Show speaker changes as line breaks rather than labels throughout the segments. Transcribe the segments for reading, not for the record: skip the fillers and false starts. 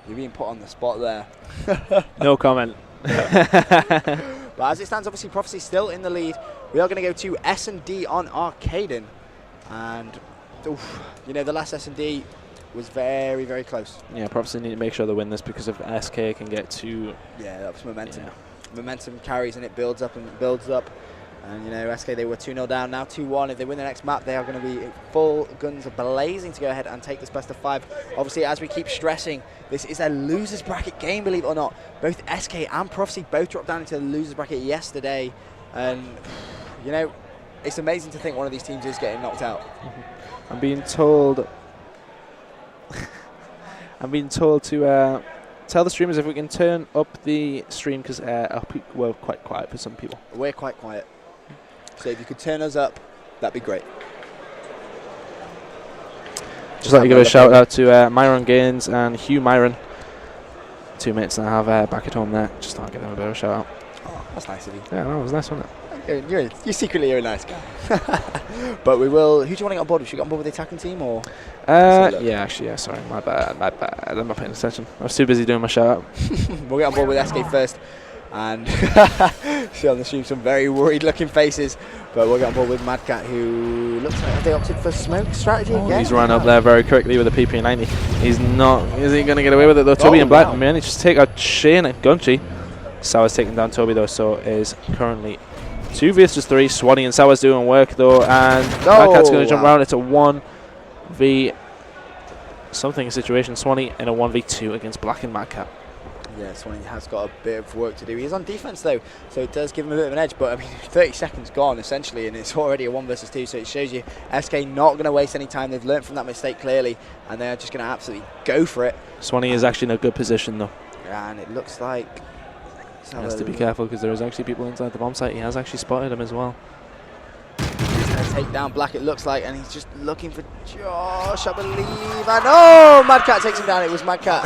You're being put on the spot there.
No comment.
But as it stands, obviously Prophecy still in the lead. We are going to go to S&D on Arcaden. And, oof, you know, the last S&D was very, very close.
Yeah, Prophecy need to make sure they win this because if SK can get to...
Yeah, that was momentum.
Yeah.
Momentum carries and it builds up and builds up. And, you know, SK, they were 2-0 down, now 2-1. If they win the next map, they are going to be full guns blazing to go ahead and take this best of 5. Obviously, as we keep stressing, this is a losers bracket game, believe it or not. Both SK and Prophecy both dropped down into the losers bracket yesterday. And, you know, it's amazing to think one of these teams is getting knocked out.
I'm being told... to tell the streamers if we can turn up the stream because we're quite quiet for some people.
We're quite quiet. So if you could turn us up, that'd be great.
Just like to give a shout out to Myron Gaines and Hugh Myron, 2 mates that I have back at home there. Just thought I'd give them a bit of a shout out.
Oh, that's nice of you.
Yeah, that was nice, wasn't it?
You secretly are a nice guy. But we will. Who do you want to get on board? Should we get on board with the attacking team or?
Yeah, actually, yeah. Sorry, my bad. I'm not paying attention. I was too busy doing my shout out.
We'll get on board with SK first. And see on the stream some very worried looking faces, but we'll get on board with Madcatz, who looks like they opted for smoke strategy again.
He's run up there very quickly with a PP90. He's not. Is he going to get away with it though? Toby and Black managed to take out Shane and Gunchy. Sour's taking down Toby though, so is currently 2 versus 3. Swanee and Sour's doing work though, and Madcatz going to jump around. It's a 1v something situation. Swanee in a 1v2 against Black and Madcatz.
Yeah, Swanee has got a bit of work to do. He's on defense though, so it does give him a bit of an edge. But I mean, 30 seconds gone essentially, and it's already a 1 versus 2. So it shows you SK not going to waste any time. They've learned from that mistake clearly, and they're just going to absolutely go for it.
Swanee is actually in a good position though.
And it looks like
he has to be careful because there is actually people inside the bomb site. He has actually spotted him as well.
He's going to take down Black, it looks like, and he's just looking for Josh, I believe. And oh, Madcatz takes him down. It was Madcatz.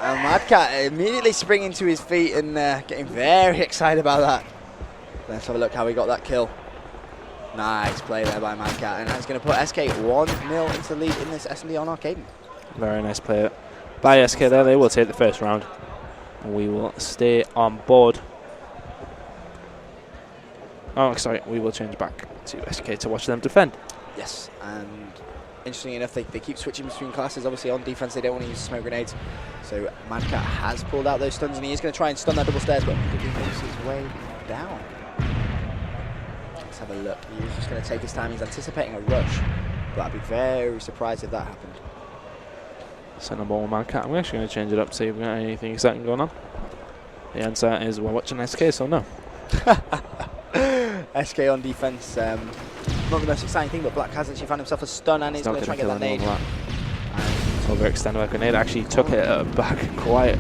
And Madcatz immediately springing to his feet and getting very excited about that. Let's have a look how he got that kill. Nice play there by Madcatz, and that's going to put SK 1-0 into the lead in this S&D on Arcaden.
Very nice play by SK there. They will take the first round. And we will stay on board. Oh, sorry, we will change back to SK to watch them defend.
Yes, and interestingly enough, they keep switching between classes. Obviously on defense they don't want to use smoke grenades. So Madcatz has pulled out those stuns and he is going to try and stun that double stairs, but he moves his way down. Let's have a look. He's just going to take his time. He's anticipating a rush, but I'd be very surprised if that happened.
Send a ball with Madcatz. I'm actually going to change it up, see if we've got anything exciting going on. The answer is we're watching SK, so no.
SK on defense, not the most exciting thing, but Black has actually found himself a stun and he's going to try and get that nade.
Overextended by grenade, actually took it back quiet.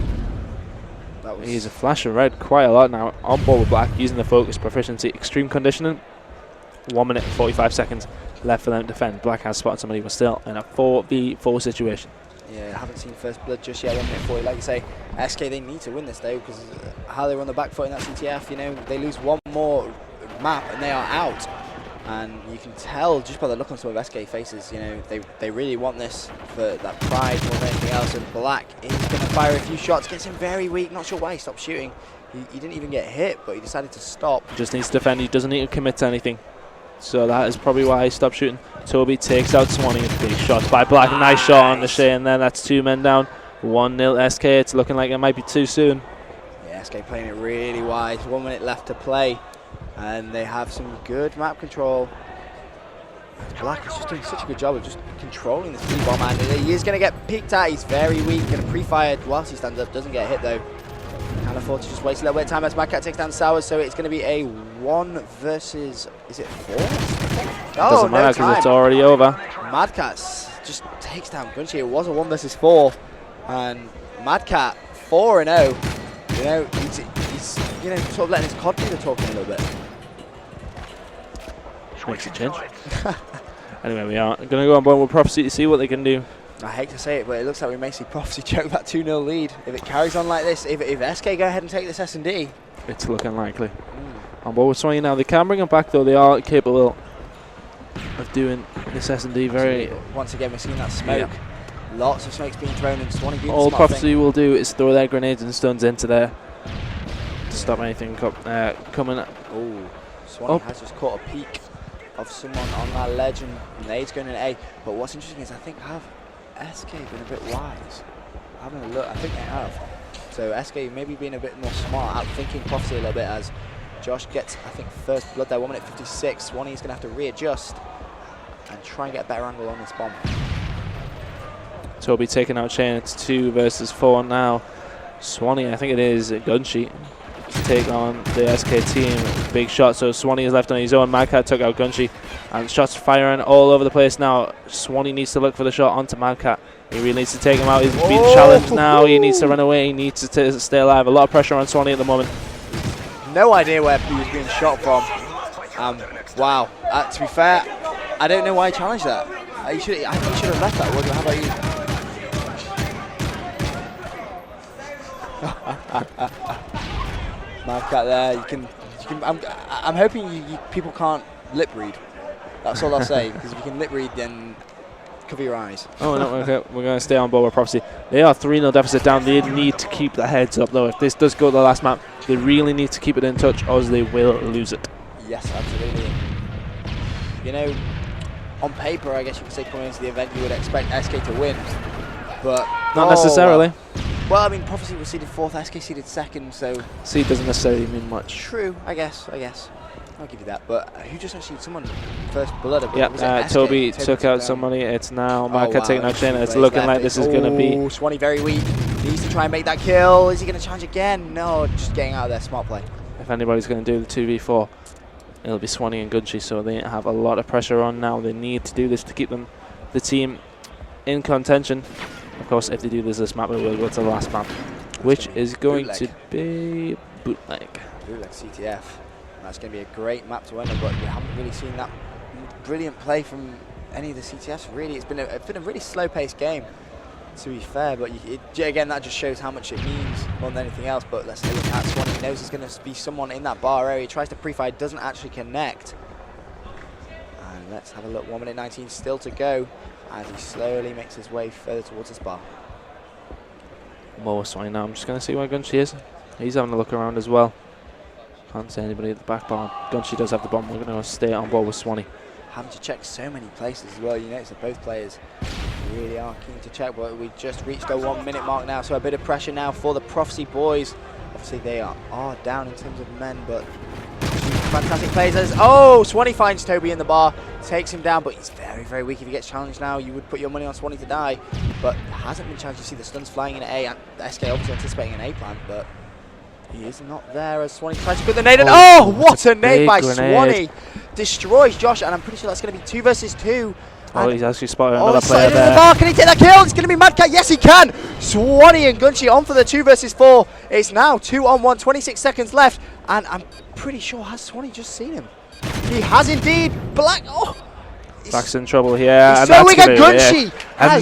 He's a flash of red quite a lot now. On board with Black, using the focus, proficiency, extreme conditioning. 1 minute 45 seconds left for them to defend. Black has spotted somebody, but still in a 4v4 situation.
Yeah, haven't seen first blood just yet. 1 minute 40. Like you say, SK, they need to win this though, because how they were on the back foot in that CTF, you know, they lose one more map and they are out. And you can tell just by the look on some of SK faces, you know, they really want this for that pride more than anything else. And Black is going to fire a few shots, gets him very weak. Not sure why he stopped shooting. He didn't even get hit, but he decided to stop.
Just needs to defend. He doesn't need to commit to anything. So that is probably why he stopped shooting. Toby takes out Swanee. Big shots by Black. Nice shot on the Shane there. That's 2 men down. 1-0 SK. It's looking like it might be too soon.
Yeah, SK playing it really wise. 1 minute left to play. And they have some good map control. Black is just doing such a good job of just controlling this B-bomb, and he is going to get peeked at. He's very weak, going to pre-fire whilst he stands up. Doesn't get hit though. Can't afford to just waste a little bit of time as Madcatz takes down Sours, so it's going to be a 1 versus, is it 4? Oh,
doesn't matter because it's already over.
Madcatz just takes down Gunchy. It was a 1 versus 4, and Madcatz 4-0. You know, he's you know, sort of letting his COD do the talking a little bit.
Makes a change. Anyway, we are going to go on board with Prophecy to see what they can do.
I hate to say it, but it looks like we may see Prophecy choke that 2-0 lead. If it carries on like this, if SK go ahead and take this S&D.
It's looking likely. On board with Swanee now. They can bring him back though. They are capable of doing this S&D very...
Once again, we're seeing that smoke. Lots of smokes being thrown, and Swanee being
All
smart
Prophecy will do is throw their grenades and stuns into there to stop anything coming.
Oh, Swanee has just caught a peek of someone on that ledge, and nades going in A. But what's interesting is I think have SK been a bit wise? Having a look, I think they have. So SK maybe being a bit more smart, outthinking Prophecy a little bit as Josh gets, I think, first blood there, 1 minute 56. Swanee's going to have to readjust and try and get a better angle on this bomb.
Toby taking out Shane. It's 2 versus 4 now. Swanee, I think it is Gunsheet to take on the SK team. Big shot, so Swanee is left on his own. Madcatz took out Gunsheet, and shots firing all over the place now. Swanee needs to look for the shot onto Madcatz. He really needs to take him out. He's being challenged now. He needs to run away. He needs to stay alive. A lot of pressure on Swanee at the moment.
No idea where he was being shot from. Wow. To be fair, I don't know why he challenged that. I think he should have left that. How about you? Madcatz there. You can. I'm hoping people can't lip read. That's all I'll say. Because if you can lip read, then cover your eyes.
Oh no, okay. We're going to stay on board with Prophecy. They are 3-0 deficit down. They need to keep the heads up though. If this does go to the last map, they really need to keep it in touch, or they will lose it.
Yes, absolutely. You know, on paper, I guess you could say coming into the event, you would expect SK to win, but
not necessarily.
Well, I mean, Prophecy was seeded 4th, SK seeded 2nd, so
seed doesn't necessarily mean much.
True, I guess. I'll give you that. But who just actually someone first blood?
Yeah, Toby took out somebody. It's now Madcatz taking out Shane. It's looking like this is going to be.
Swanee very weak. Needs to try and make that kill. Is he going to challenge again? No, just getting out of there. Smart play.
If anybody's going to do the 2v4, it'll be Swanee and Gunsheet. So they have a lot of pressure on now. They need to do this to keep the team in contention. Of course, if they do this map, it will go to the last map, which is going to be Bootleg.
Bootleg CTF. That's going to be a great map to enter, but we haven't really seen that brilliant play from any of the CTFs. Really, it's been a really slow-paced game, to be fair. But again, that just shows how much it means more than anything else. But let's look at Swanee. He knows there's going to be someone in that bar area. He tries to pre-fire, doesn't actually connect. And let's have a look. 1 minute 19 still to go, as he slowly makes his way further towards this bar.
More Swanee now. I'm just going to see where Gunsheet is. He's having a look around as well. Can't see anybody at the back bar. Gunsheet does have the bomb. We're going to stay on board with Swanee.
Having to check so many places as well. You notice that both players really are keen to check, but we just reached the 1 minute mark now, so a bit of pressure now for the Prophecy boys. Obviously they are down in terms of men, but fantastic plays. Oh, Swanee finds Toby in the bar, takes him down, but he's very, very weak. If he gets challenged now, you would put your money on Swanee to die, but hasn't been challenged. You see the stuns flying in A, and SK obviously anticipating an A plan, but he is not there as Swanee tries to put the nade in. Oh, what a nade by Swanee! Destroys Josh, and I'm pretty sure that's going to be 2 versus 2.
Oh, he's actually spotted another player there.
In the bar. Can he take that kill? It's going to be Madcatz. Yes, he can. Swanee and Gunsheet on for the 2 versus 4. It's now 2-on-1, 26 seconds left, and I'm pretty sure has Swanee just seen him? He has indeed.
Black's in trouble here. And
so we get Gunsheet.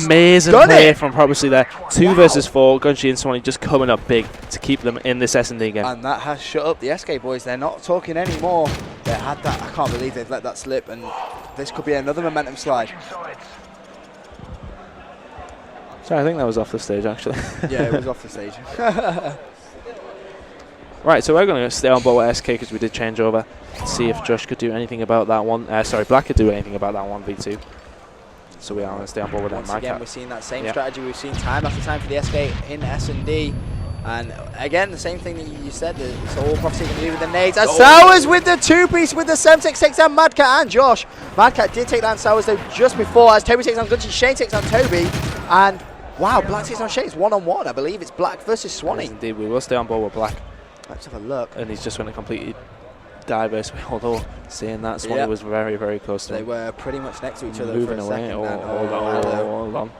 Amazing play from Prophecy there. 2 versus 4. Gunsheet and Swanee just coming up big to keep them in this S&D game.
And that has shut up the SK boys. They're not talking anymore. They had that. I can't believe they've let that slip. And this could be another momentum slide.
Sorry, I think that was off the stage actually.
Yeah, it was off the stage.
Right, so we're going to stay on board with SK because we did change over. See if Josh could do anything about that one. Black could do anything about that 1v2. So we are going to stay on board with that.
Once again, we're seeing that same strategy we've seen time after time for the SK in S&D. And again, the same thing that you said, it's all Prophecy can do with the nades. And Sowers with the 2-piece with the 7-6 takes down Madcatz and Josh. Madcatz did take down Sowers though just before, as Toby takes on Gunsheet, Shane takes on Toby. And wow, Black takes on Shane. It's 1-on-1, I believe. It's Black versus Swanee.
Yes, indeed, we will stay on board with Black.
Let's have a look.
And he's just going to completely diverse way, although saying that Swanee was very, very close to him.
They were pretty much next to each other
moving
for a
away.
second.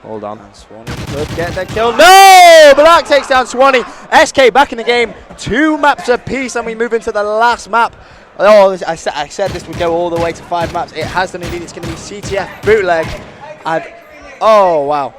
Hold on.
And Swanee could get the kill. No! Black takes down Swanee. SK back in the game. 2 maps apiece, and we move into the last map. Oh, I said this would go all the way to 5 maps. It has done indeed. It's going to be CTF Bootleg. And oh, wow.